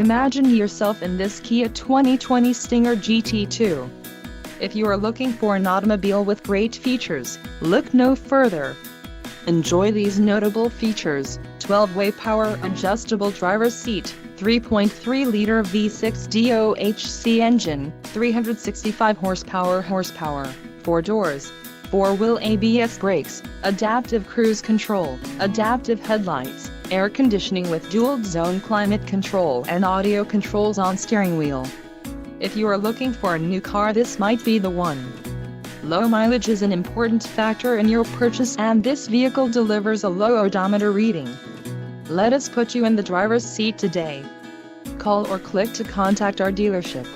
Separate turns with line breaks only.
Imagine yourself in this Kia 2020 Stinger GT2. If you are looking for an automobile with great features, look no further. Enjoy these notable features: 12-way power adjustable driver's seat, 3.3-liter V6 DOHC engine, 365 horsepower, 4 doors, 4-wheel ABS brakes, adaptive cruise control, adaptive headlights, air conditioning with dual-zone climate control and audio controls on steering wheel. If you are looking for a new car, this might be the one. Low mileage is an important factor in your purchase, and this vehicle delivers a low odometer reading. Let us put you in the driver's seat today. Call or click to contact our dealership.